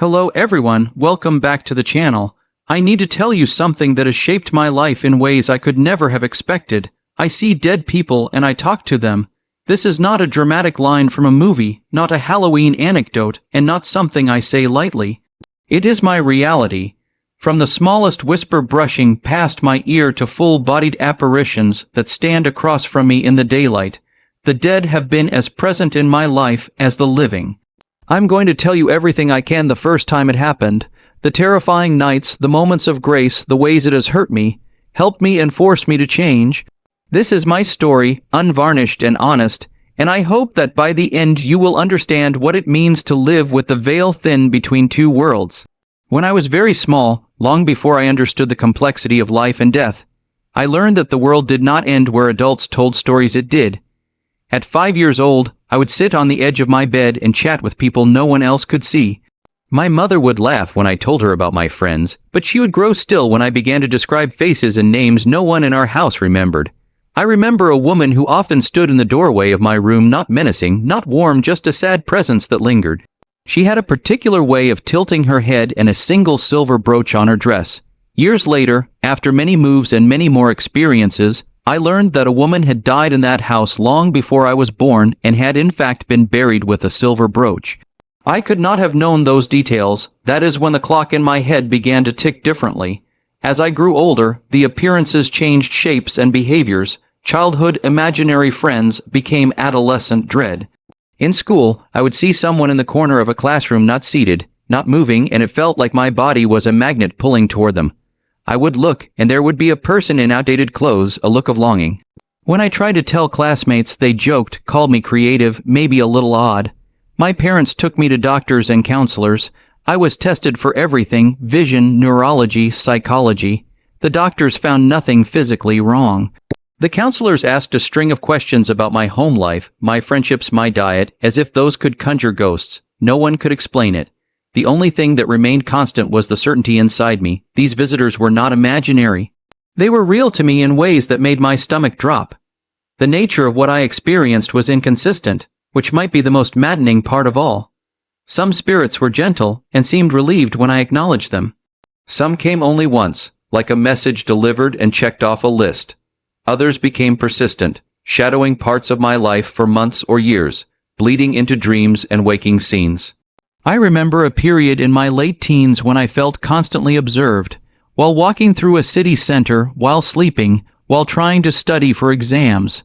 Hello everyone, welcome back to the channel. I need to tell you something that has shaped my life in ways I could never have expected. I see dead people and I talk to them. This is not a dramatic line from a movie, not a Halloween anecdote, and not something I say lightly. It is my reality. From the smallest whisper brushing past my ear to full-bodied apparitions that stand across from me in the daylight, the dead have been as present in my life as the living. I'm going to tell you everything I can the first time it happened. The terrifying nights, the moments of grace, the ways it has hurt me, helped me and forced me to change. This is my story, unvarnished and honest, and I hope that by the end you will understand what it means to live with the veil thin between two worlds. When I was very small, long before I understood the complexity of life and death, I learned that the world did not end where adults told stories it did. At 5 years old, I would sit on the edge of my bed and chat with people no one else could see. My mother would laugh when I told her about my friends, but she would grow still when I began to describe faces and names no one in our house remembered. I remember a woman who often stood in the doorway of my room, not menacing, not warm, just a sad presence that lingered. She had a particular way of tilting her head and a single silver brooch on her dress. Years later, after many moves and many more experiences, I learned that a woman had died in that house long before I was born and had in fact been buried with a silver brooch. I could not have known those details. That is when the clock in my head began to tick differently. As I grew older, the appearances changed shapes and behaviors. Childhood imaginary friends became adolescent dread. In school, I would see someone in the corner of a classroom not seated, not moving, and it felt like my body was a magnet pulling toward them. I would look, and there would be a person in outdated clothes, a look of longing. When I tried to tell classmates, they joked, called me creative, maybe a little odd. My parents took me to doctors and counselors. I was tested for everything: vision, neurology, psychology. The doctors found nothing physically wrong. The counselors asked a string of questions about my home life, my friendships, my diet, as if those could conjure ghosts. No one could explain it. The only thing that remained constant was the certainty inside me. These visitors were not imaginary. They were real to me in ways that made my stomach drop. The nature of what I experienced was inconsistent, which might be the most maddening part of all. Some spirits were gentle and seemed relieved when I acknowledged them. Some came only once, like a message delivered and checked off a list. Others became persistent, shadowing parts of my life for months or years, bleeding into dreams and waking scenes. I remember a period in my late teens when I felt constantly observed, while walking through a city center, while sleeping, while trying to study for exams.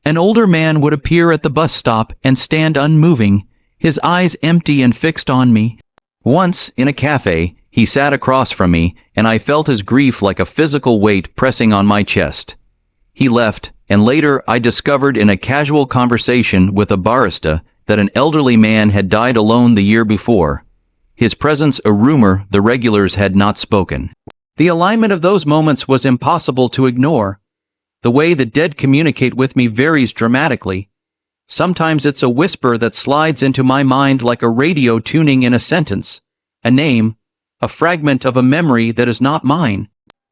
An older man would appear at the bus stop and stand unmoving, his eyes empty and fixed on me. Once, in a cafe, he sat across from me, and I felt his grief like a physical weight pressing on my chest. He left, and later I discovered in a casual conversation with a barista that an elderly man had died alone the year before. His presence a rumor the regulars had not spoken. The alignment of those moments was impossible to ignore. The way the dead communicate with me varies dramatically. Sometimes it's a whisper that slides into my mind like a radio tuning in a sentence, a name, a fragment of a memory that is not mine.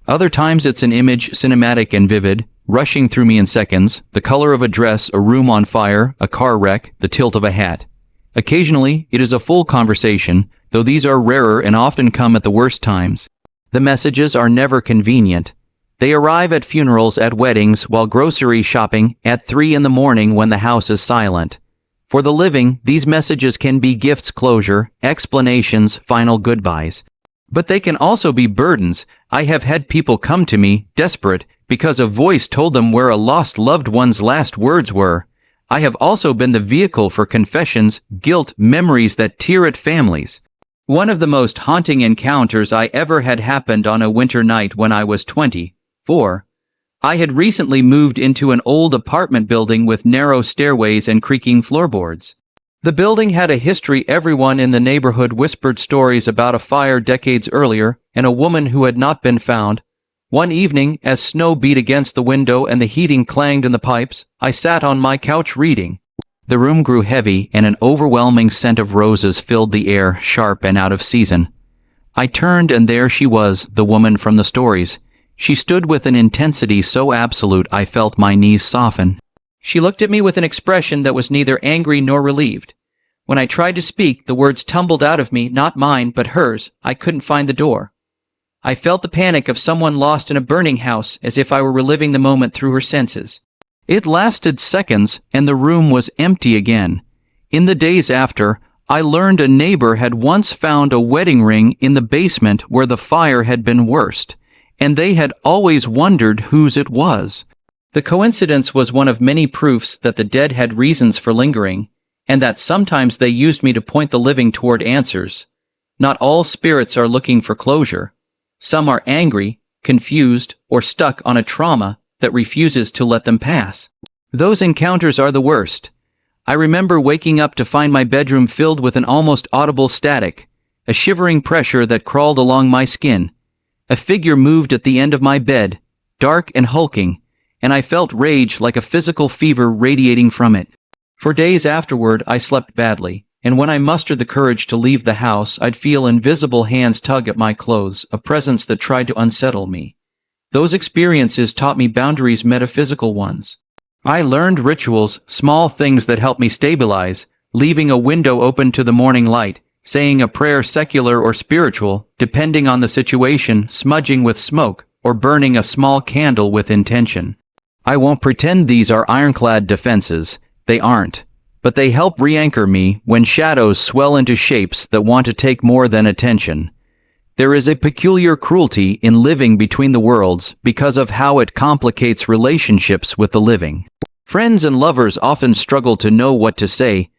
Other times it's an image, cinematic and vivid, rushing through me in seconds, the color of a dress, a room on fire, a car wreck, the tilt of a hat. Occasionally, it is a full conversation, though these are rarer and often come at the worst times. The messages are never convenient. They arrive at funerals, at weddings, while grocery shopping, at 3 in the morning when the house is silent. For the living, these messages can be gifts, closure, explanations, final goodbyes. But they can also be burdens. I have had people come to me, desperate, because a voice told them where a lost loved one's last words were. I have also been the vehicle for confessions, guilt, memories that tear at families. One of the most haunting encounters I ever had happened on a winter night when I was 24. I had recently moved into an old apartment building with narrow stairways and creaking floorboards. The building had a history. Everyone in the neighborhood whispered stories about a fire decades earlier and a woman who had not been found. One evening, as snow beat against the window and the heating clanged in the pipes, I sat on my couch reading. The room grew heavy and an overwhelming scent of roses filled the air, sharp and out of season. I turned and there she was, the woman from the stories. She stood with an intensity so absolute I felt my knees soften. She looked at me with an expression that was neither angry nor relieved. When I tried to speak, the words tumbled out of me, not mine, but hers. I couldn't find the door. I felt the panic of someone lost in a burning house, as if I were reliving the moment through her senses. It lasted seconds, and the room was empty again. In the days after, I learned a neighbor had once found a wedding ring in the basement where the fire had been worst, and they had always wondered whose it was. The coincidence was one of many proofs that the dead had reasons for lingering, and that sometimes they used me to point the living toward answers. Not all spirits are looking for closure. Some are angry, confused, or stuck on a trauma that refuses to let them pass. Those encounters are the worst. I remember waking up to find my bedroom filled with an almost audible static, a shivering pressure that crawled along my skin. A figure moved at the end of my bed, dark and hulking, and I felt rage like a physical fever radiating from it. For days afterward, I slept badly, and when I mustered the courage to leave the house, I'd feel invisible hands tug at my clothes, a presence that tried to unsettle me. Those experiences taught me boundaries, metaphysical ones. I learned rituals, small things that helped me stabilize, leaving a window open to the morning light, saying a prayer, secular or spiritual, depending on the situation, smudging with smoke, or burning a small candle with intention. I won't pretend these are ironclad defenses. They aren't. But they help re-anchor me when shadows swell into shapes that want to take more than attention. There is a peculiar cruelty in living between the worlds because of how it complicates relationships with the living. Friends and lovers often struggle to know what to say.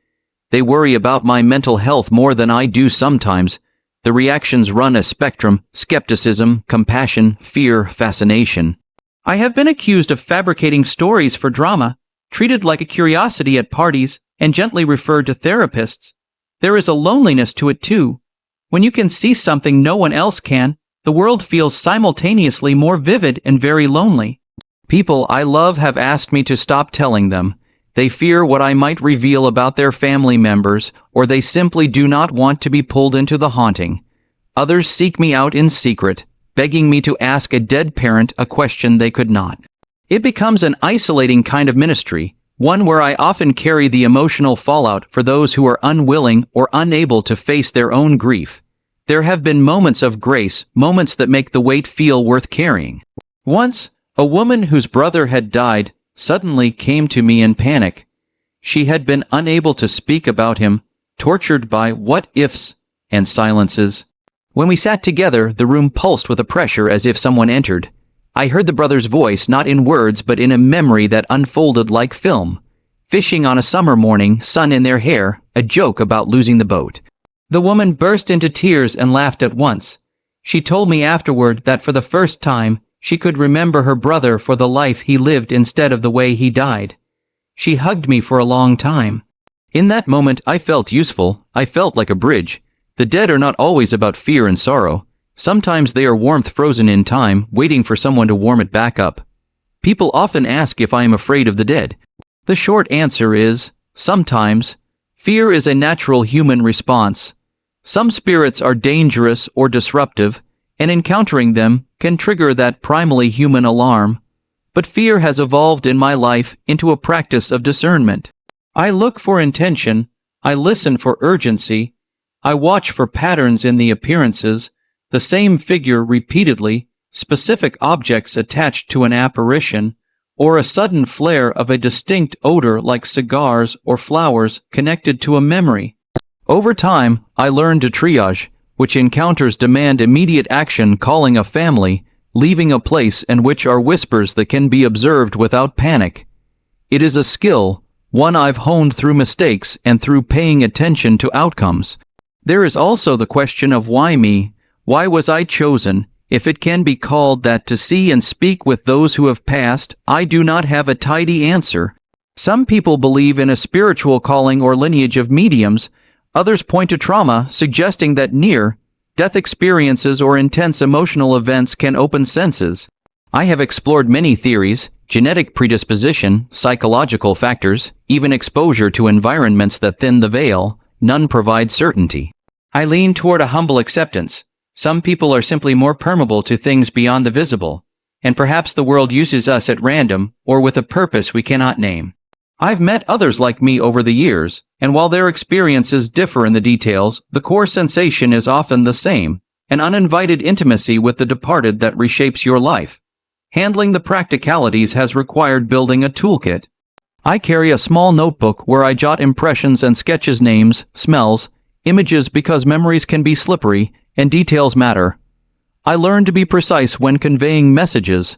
They worry about my mental health more than I do sometimes. The reactions run a spectrum: skepticism, compassion, fear, fascination. I have been accused of fabricating stories for drama, treated like a curiosity at parties, and gently referred to therapists. There is a loneliness to it too. When you can see something no one else can, the world feels simultaneously more vivid and very lonely. People I love have asked me to stop telling them. They fear what I might reveal about their family members, or they simply do not want to be pulled into the haunting. Others seek me out in secret, begging me to ask a dead parent a question they could not. It becomes an isolating kind of ministry, one where I often carry the emotional fallout for those who are unwilling or unable to face their own grief. There have been moments of grace, moments that make the weight feel worth carrying. Once, a woman whose brother had died suddenly came to me in panic. She had been unable to speak about him, tortured by what-ifs and silences. When we sat together, the room pulsed with a pressure as if someone entered. I heard the brother's voice, not in words but in a memory that unfolded like film. Fishing on a summer morning, sun in their hair, a joke about losing the boat. The woman burst into tears and laughed at once. She told me afterward that for the first time, she could remember her brother for the life he lived instead of the way he died. She hugged me for a long time. In that moment, I felt useful. I felt like a bridge. The dead are not always about fear and sorrow. Sometimes they are warmth frozen in time, waiting for someone to warm it back up. People often ask if I am afraid of the dead. The short answer is, sometimes. Fear is a natural human response. Some spirits are dangerous or disruptive, and encountering them can trigger that primally human alarm. But fear has evolved in my life into a practice of discernment. I look for intention, I listen for urgency, I watch for patterns in the appearances, the same figure repeatedly, specific objects attached to an apparition, or a sudden flare of a distinct odor like cigars or flowers connected to a memory. Over time, I learned to triage, which encounters demand immediate action, calling a family, leaving a place, and which are whispers that can be observed without panic. It is a skill, one I've honed through mistakes and through paying attention to outcomes. There is also the question of why me? Why was I chosen, if it can be called that, to see and speak with those who have passed? I do not have a tidy answer. Some people believe in a spiritual calling or lineage of mediums. Others point to trauma, suggesting that near-death experiences or intense emotional events can open senses. I have explored many theories: genetic predisposition, psychological factors, even exposure to environments that thin the veil. None provide certainty. I lean toward a humble acceptance. Some people are simply more permeable to things beyond the visible, and perhaps the world uses us at random or with a purpose we cannot name. I've met others like me over the years, and while their experiences differ in the details, the core sensation is often the same, an uninvited intimacy with the departed that reshapes your life. Handling the practicalities has required building a toolkit. I carry a small notebook where I jot impressions and sketches, names, smells, images, because memories can be slippery and details matter. I learn to be precise when conveying messages.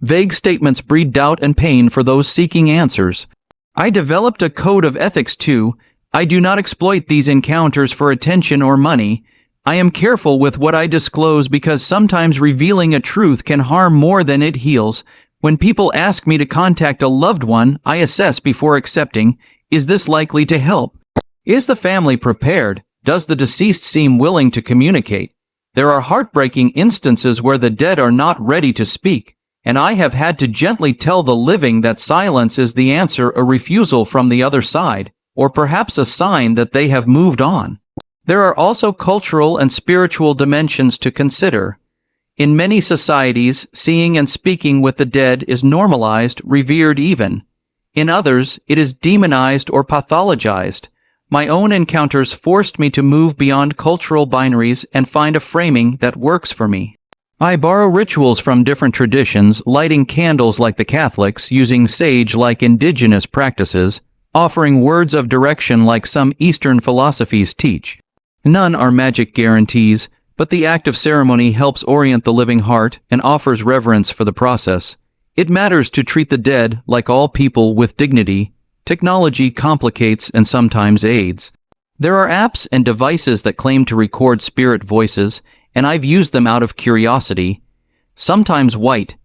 Vague statements breed doubt and pain for those seeking answers. I developed a code of ethics too. I do not exploit these encounters for attention or money. I am careful with what I disclose because sometimes revealing a truth can harm more than it heals. When people ask me to contact a loved one, I assess before accepting, is this likely to help? Is the family prepared? Does the deceased seem willing to communicate? There are heartbreaking instances where the dead are not ready to speak, and I have had to gently tell the living that silence is the answer, a refusal from the other side, or perhaps a sign that they have moved on. There are also cultural and spiritual dimensions to consider. In many societies, seeing and speaking with the dead is normalized, revered even. In others, it is demonized or pathologized. My own encounters forced me to move beyond cultural binaries and find a framing that works for me. I borrow rituals from different traditions, lighting candles like the Catholics, using sage like indigenous practices, offering words of direction like some Eastern philosophies teach. None are magic guarantees, but the act of ceremony helps orient the living heart and offers reverence for the process. It matters to treat the dead, like all people, with dignity. Technology complicates and sometimes aids. There are apps and devices that claim to record spirit voices, and I've used them out of curiosity. Sometimes white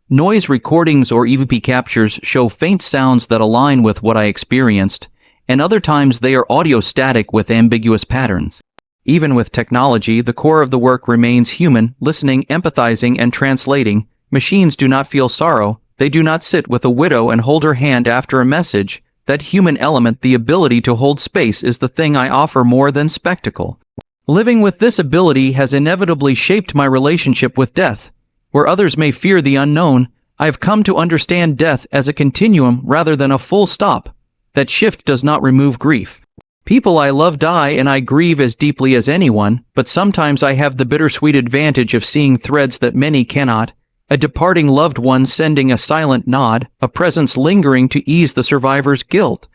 noise recordings or EVP captures show faint sounds that align with what I experienced, and other times they are audio static with ambiguous patterns. Even with technology, the core of the work remains human, listening, empathizing, and translating. Machines do not feel sorrow. They do not sit with a widow and hold her hand after a message. That human element, the ability to hold space, is the thing I offer more than spectacle. Living with this ability has inevitably shaped my relationship with death. Where others may fear the unknown, I have come to understand death as a continuum rather than a full stop. That shift does not remove grief. People I love die and I grieve as deeply as anyone, but sometimes I have the bittersweet advantage of seeing threads that many cannot. A departing loved one sending a silent nod, a presence lingering to ease the survivor's guilt.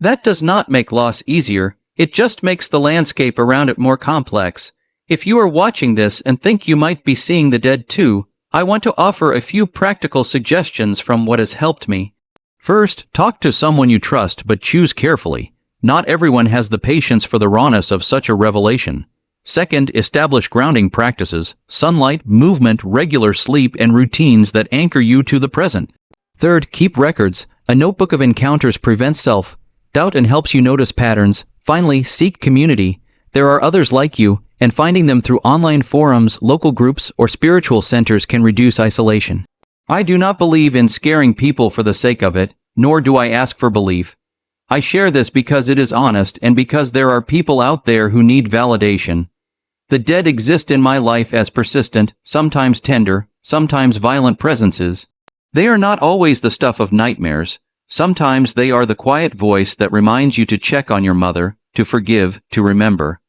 That does not make loss easier, it just makes the landscape around it more complex. If you are watching this and think you might be seeing the dead too, I want to offer a few practical suggestions from what has helped me. First, talk to someone you trust, but choose carefully. Not everyone has the patience for the rawness of such a revelation. Second, establish grounding practices, sunlight, movement, regular sleep, and routines that anchor you to the present. Third, keep records. A notebook of encounters prevents self-doubt and helps you notice patterns. Finally, seek community. There are others like you, and finding them through online forums, local groups, or spiritual centers can reduce isolation. I do not believe in scaring people for the sake of it, nor do I ask for belief. I share this because it is honest and because there are people out there who need validation. The dead exist in my life as persistent, sometimes tender, sometimes violent presences. They are not always the stuff of nightmares. Sometimes they are the quiet voice that reminds you to check on your mother, to forgive, to remember.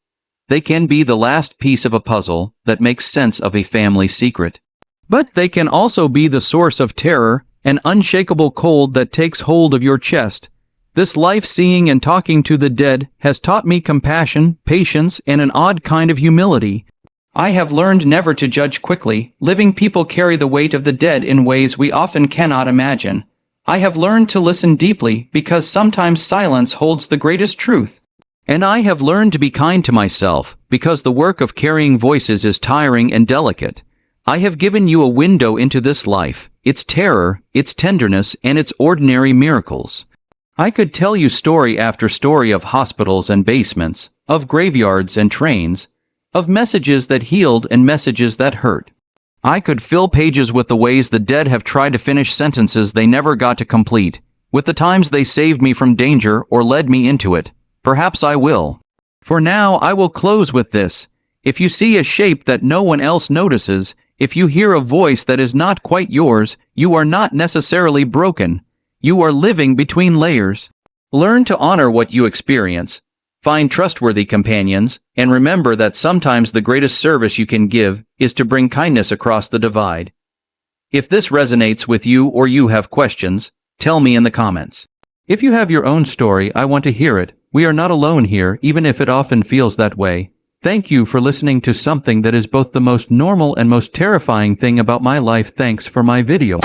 They can be the last piece of a puzzle that makes sense of a family secret. But they can also be the source of terror, an unshakable cold that takes hold of your chest. This life seeing and talking to the dead has taught me compassion, patience, and an odd kind of humility. I have learned never to judge quickly. Living people carry the weight of the dead in ways we often cannot imagine. I have learned to listen deeply because sometimes silence holds the greatest truth. And I have learned to be kind to myself because the work of carrying voices is tiring and delicate. I have given you a window into this life, its terror, its tenderness, and its ordinary miracles. I could tell you story after story of hospitals and basements, of graveyards and trains, of messages that healed and messages that hurt. I could fill pages with the ways the dead have tried to finish sentences they never got to complete, with the times they saved me from danger or led me into it. Perhaps I will. For now, I will close with this. If you see a shape that no one else notices, if you hear a voice that is not quite yours, you are not necessarily broken. You are living between layers. Learn to honor what you experience. Find trustworthy companions, and remember that sometimes the greatest service you can give is to bring kindness across the divide. If this resonates with you or you have questions, tell me in the comments. If you have your own story, I want to hear it. We are not alone here, even if it often feels that way. Thank you for listening to something that is both the most normal and most terrifying thing about my life. Thanks for my video.